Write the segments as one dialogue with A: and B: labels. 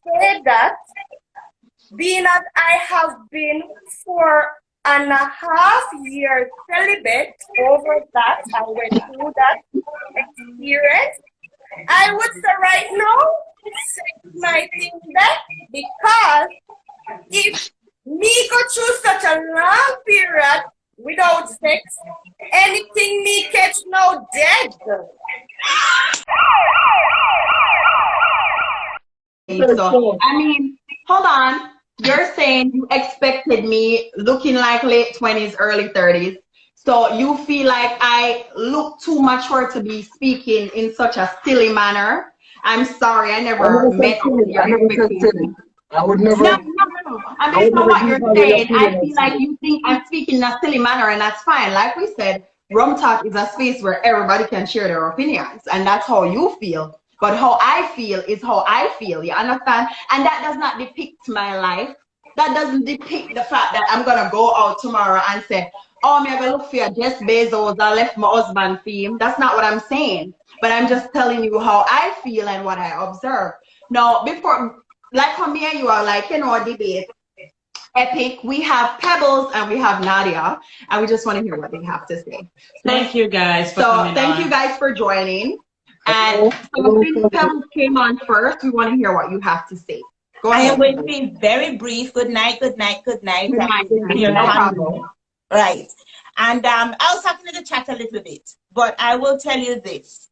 A: say that being that I have been 4.5 years celibate over that, I went through that experience. I would say right now, sex my thing there because if me go through such a long period without sex, anything me catch now dead.
B: So, I mean, hold on. You're saying you expected me looking like late 20s, early 30s. So you feel like I look too mature to be speaking in such a silly manner. I'm sorry, I never met your expectations.
C: I would never.
B: No. I mean, know what you're saying. I feel like you think I'm speaking in a silly manner, and that's fine. Like we said, Rum Talk is a space where everybody can share their opinions, and that's how you feel. But how I feel is how I feel, you understand? And that does not depict my life. That doesn't depict the fact that I'm gonna go out tomorrow and say, oh, I'm gonna look for your Jeff Bezos, I left my husband for him. That's not what I'm saying. But I'm just telling you how I feel and what I observe. Now, before, like for me and you are like, debate, epic, we have Pebbles and we have Nadia, and we just want to hear what they have to say.
D: Thank you guys for coming
B: thank you guys for joining. And so since Pebbles came on first, we want to hear what you have to say. Go ahead.
E: I am going to be very brief. Good night, good night, good night.
B: Good night. No problem.
E: Right. And I was talking to the chat a little bit, but I will tell you this.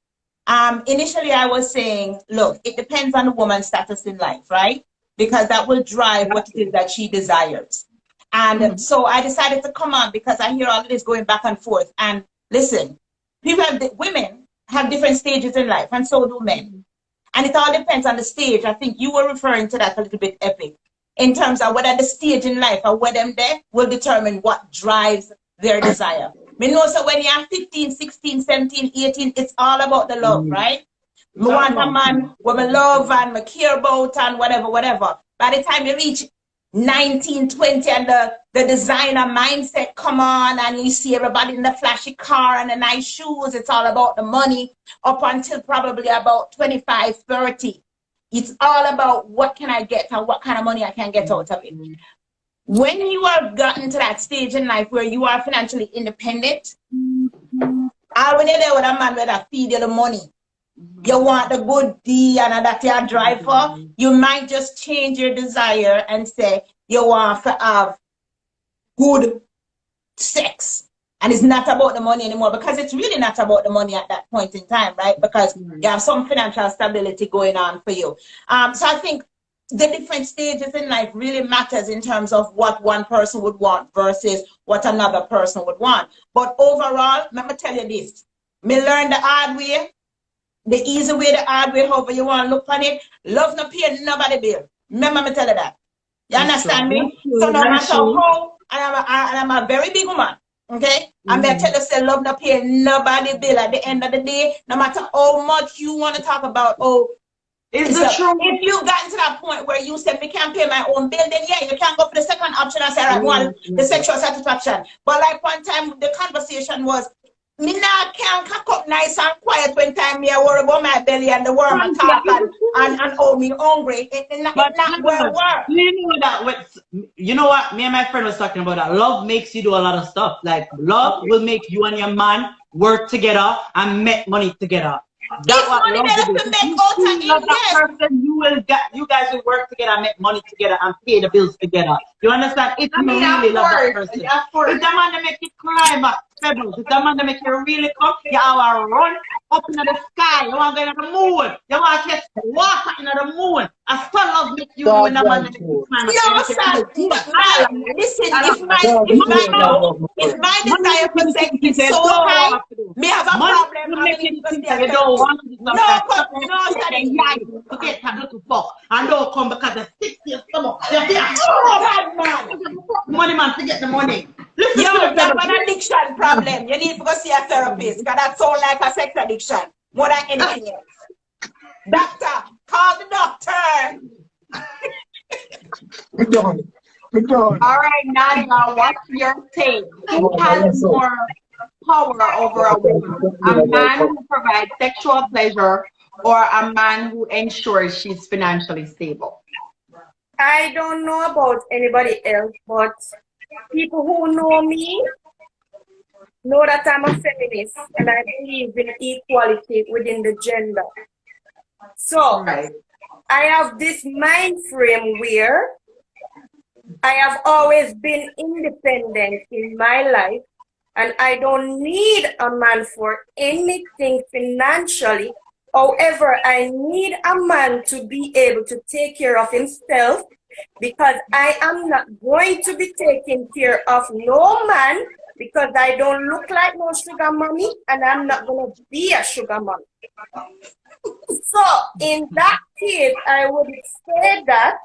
E: Initially, I was saying, look, it depends on the woman's status in life, right? Because that will drive what it is that she desires. And so I decided to come on because I hear all of this going back and forth. And listen, women have different stages in life, and so do men. And it all depends on the stage. I think you were referring to that a little bit, Epic, in terms of whether the stage in life or where them there will determine what drives their desire. Me know, so when you're 15, 16, 17, 18, it's all about the love, right? Me want a man who me love and me care about and whatever. By the time you reach 19, 20 and the designer mindset come on and you see everybody in the flashy car and the nice shoes, it's all about the money up until probably about 25, 30. It's all about what can I get and what kind of money I can get out of it. When you have gotten to that stage in life where you are financially independent, when you're there with a man where that feed you the money, you want the good D and that you drive for, you might just change your desire and say you want to have good sex. And it's not about the money anymore, because it's really not about the money at that point in time, right? Because you have some financial stability going on for you. So I think the different stages in life really matters in terms of what one person would want versus what another person would want. But overall, let me tell you this. Me learn the hard way, the easy way, the hard way, however you want to look on it. Love no pay nobody bill. Remember me tell you that. You understand me? So no matter how, I'm a very big woman. Okay? I'm going to tell you, say, love no pay nobody bill. At the end of the day, no matter how much you want to talk about, is it true? If you got to that point where you said, me can't pay my own bill, then yeah, you can go for the second option and say, I want the sexual satisfaction. But like one time, the conversation was, me now can't cock up nice and quiet when time me I worry about my belly and the worm and talk and oh, me hungry. It's not where work.
D: You know what? Me and my friend was talking about that. Love makes you do a lot of stuff. Like, love will make you and your man work together and make money together. That's what love will do. You guys will work together and make money together and pay the bills together. You understand? It's really love that person. If the man that make you climb up Pebbles, if the man that make you really come, you have to run up into the sky. You want to go to the moon. You want to get water into the moon. I still love make you when the man that make you climb up.
E: Listen, if my desire for sex is so high, me have a problem.
D: You don't want to do something. No, to get that little fuck. And don't come because the 60 is come up. You feel, oh, man. Money man to get the money. Listen,
E: you have an addiction problem. You need to go see a therapist because that sounds like a sex addiction more than anything else. Doctor, call the doctor.
C: Good dog.
B: All right, Nadia, what's your take? Who has more power over a woman? A man who provides sexual pleasure or a man who ensures she's financially stable?
A: I don't know about anybody else, but people who know me know that I'm a feminist and I believe in equality within the gender. So
B: Right.
A: I have this mind frame where I have always been independent in my life and I don't need a man for anything financially. However, I need a man to be able to take care of himself because I am not going to be taking care of no man because I don't look like no sugar mommy and I'm not going to be a sugar mommy. So in that case, I would say that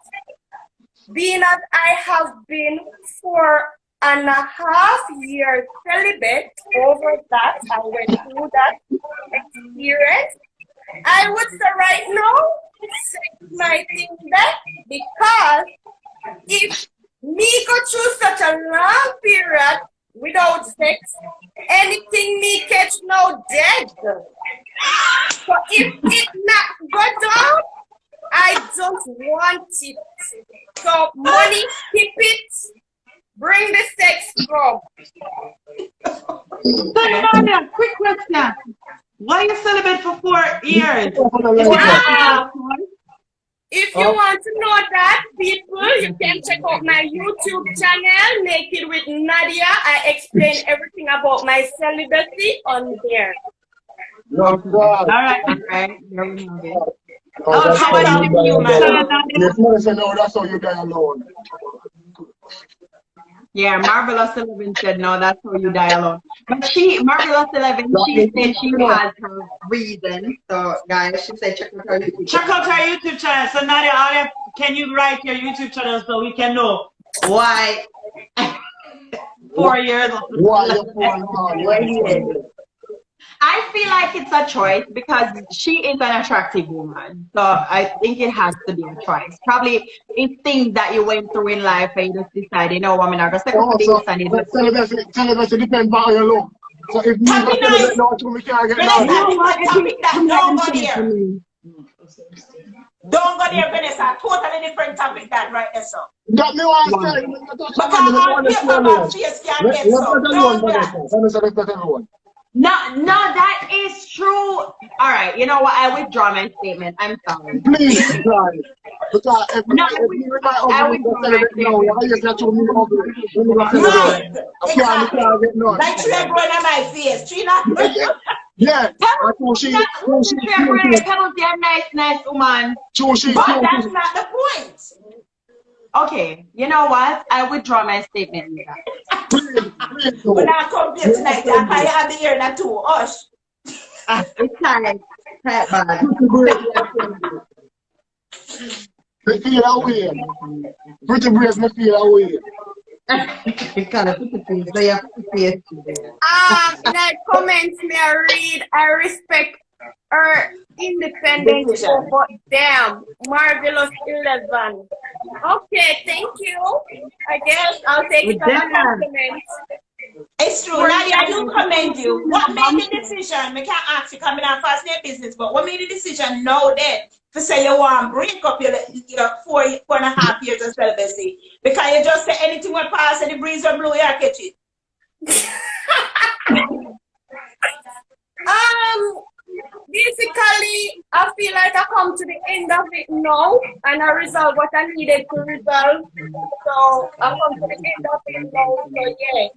A: being that I have been 4.5 years celibate, over that, I went through that experience. I would say right now, sex my thing back because if me go through such a long period without sex, anything me catch now dead. So if it not go down, I don't want it. So money, keep it, bring the sex from.
D: So, Nadia, quick question. Why you celibate for 4 years?
A: If you want to know that, people, you can check out my YouTube channel, Naked with Nadia. I explain everything about my celibacy on there.
C: No, God.
D: All right.
B: There we have it.
C: No, that's
E: how
C: how
E: about
C: you
E: you,
C: die alone.
E: man?
C: Yes, mother said, no, that's how you die alone.
B: Yeah, Marvelous 11 said no, that's how you die alone. But Marvelous 11, she said she has her reason. So guys, she said check out her YouTube.
D: Check out our YouTube channel. So, Nadia, can you write your YouTube channel so we can know why 4 years?
C: Why you poor?
B: I feel like it's a choice because she is an attractive woman. So I think it has to be a choice. Probably it's things that you went through in life and you just decided, you know, I'm not going to second for this and it
C: Celibacy depends on how you look. So if me
E: Happy
C: not
E: night.
C: no true, me can't get
E: Vanessa,
C: none.
E: different topic that. Don't go there. Don't go there, Vanessa. Totally different topic that right there, so.
C: That me want to say.
E: Because all paper about face can't get so. Don't go that.
C: Vanessa, let's let everyone.
B: No, that is true. All right, you know what? I withdraw my statement. I'm sorry.
C: Please, guys. Because if
B: No,
C: I withdraw my statement. No, I just got to move over.
E: Right.
C: I can't get none.
E: Like she like going on my face. Trina.
C: Yeah.
B: Penalty and nice woman.
E: But that's not the point.
B: Okay, you know what? I withdraw my statement.
C: Please,
E: When I come here tonight, I have the ear that too. Hush.
B: It's time. Bad.
C: They feel away. Pretty brace me feel away.
B: You can't put the face. So you have to put the face there.
A: Like comments may I read, I respect her independence over them. Marvelous 11. Okay, thank you. I guess I'll take it as a compliment.
E: It's true. Nadia, I do commend you. What made the decision? We can't ask you coming out fast name business, but what made the decision now then to say you want to break up your 4.5 years of celibacy? Because you just say anything will pass and the breeze will blow, you catch it.
A: Basically, I feel like I come to the end of it now and I resolved what I needed to resolve. So I come to the end of it now. So yeah,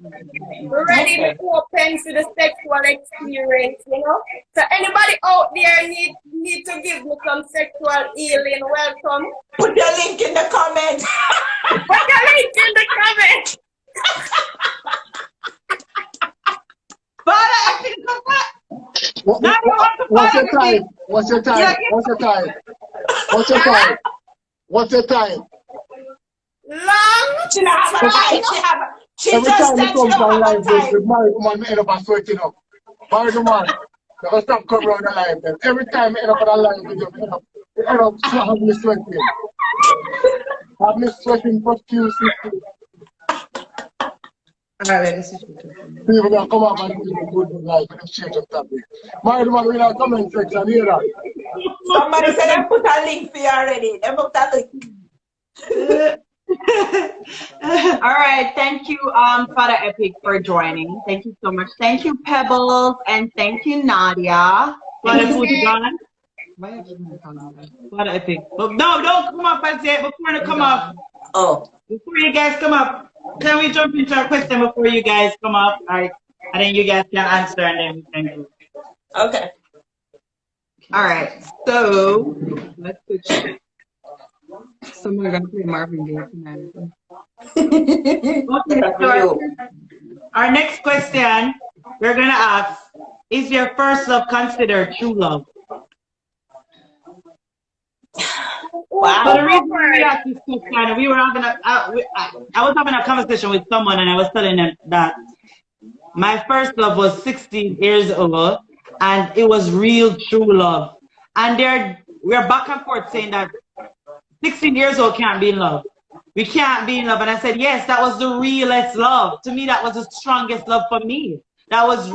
A: we're ready to open to the sexual experience, you know. So anybody out there need to give me some sexual healing, welcome.
E: Put the link in the comment.
A: Put the link in the comment.
B: But I think
C: What's your time? What's your time? What's your time? What's your time? What's your time?
A: Long.
E: She not have a life. She
C: Every
E: just
C: time
E: said
C: you
E: she
C: come
E: don't
C: to
E: have
C: life,
E: a time.
C: the married woman end up sweating up. Married woman, never stop coming around the life. Then every time you end up on the life, you end up having me sweating. Have me sweating profusely. People gonna come up and do the good in life and change of topic. Married woman, we in our comment section, hear that?
E: Somebody said they put a link for you already. They put a link.
B: All right, thank you, Father Epic, for joining. Thank you so much. Thank you, Pebbles, and thank you, Nadia.
D: Father food gone. Father Epic. But no, don't come up and say it before you come up.
E: Oh.
D: Before you guys come up, can we jump into our question before you guys come up? Like, and then you guys can answer and then we can go.
E: Okay.
B: All right, so let's switch. Someone gonna play Marvin Gaye tonight.
D: Okay, so our next question we're gonna ask: is your first love considered true love?
E: Wow.
D: So the reason we asked this question, we were having I was having a conversation with someone, and I was telling them that my first love was 16 years old, and it was real true love. And we're back and forth saying that 16 years old can't be in love. We can't be in love. And I said, yes, that was the realest love. To me, that was the strongest love for me. That was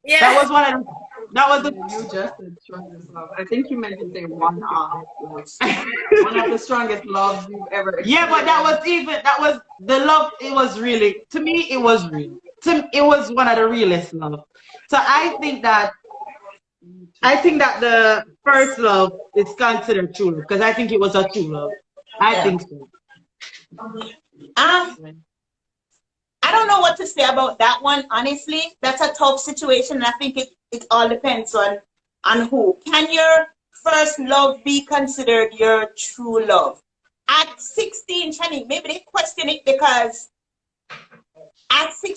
A: Yeah.
D: that was one of that was the
B: You just said strongest love. I think you meant to say one of the strongest loves you've ever experienced.
D: yeah, but that was the love. It was really, to me, it was real. It was one of the realest love. So I think that the first love is considered true love because I think it was a true love. I think so.
E: I don't know what to say about that one, honestly. That's a tough situation, and I think it all depends on who. Can your first love be considered your true love? At 16, Shani, maybe they question it because at 16,